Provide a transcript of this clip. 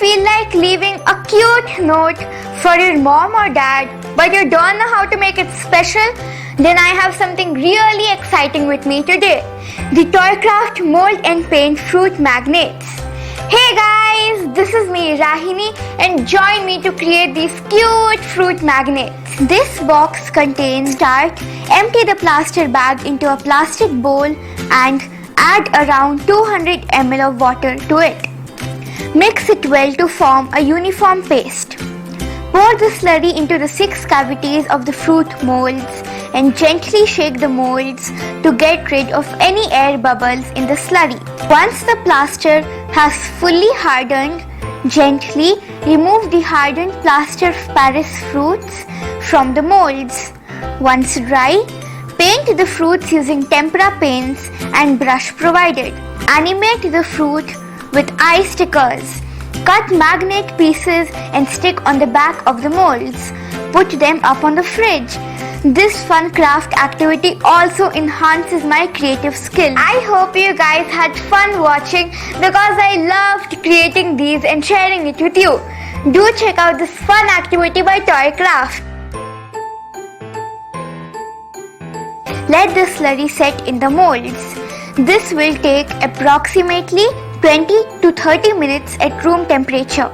feel like leaving a cute note for your mom or dad, but you don't know how to make it special? Then I have something really exciting with me today. The Toykraftt mold and paint fruit magnets. Hey guys, this is me Rahini and join me to create these cute fruit magnets. This box contains start, empty the plaster bag into a plastic bowl and add around 200 ml of water to it. Mix it well to form a uniform paste. Pour the slurry into the 6 cavities of the fruit molds and gently shake the molds to get rid of any air bubbles in the slurry. Once the plaster has fully hardened, gently remove the hardened plaster of Paris fruits from the molds. Once dry, paint the fruits using tempera paints and brush provided. Animate the fruit with eye stickers. Cut magnet pieces and stick on the back of the molds. Put them up on the fridge. This fun craft activity also enhances my creative skill. I hope you guys had fun watching because I loved creating these and sharing it with you. Do check out this fun activity by Toykraftt. Let the slurry set in the molds. This will take approximately 20 to 30 minutes at room temperature.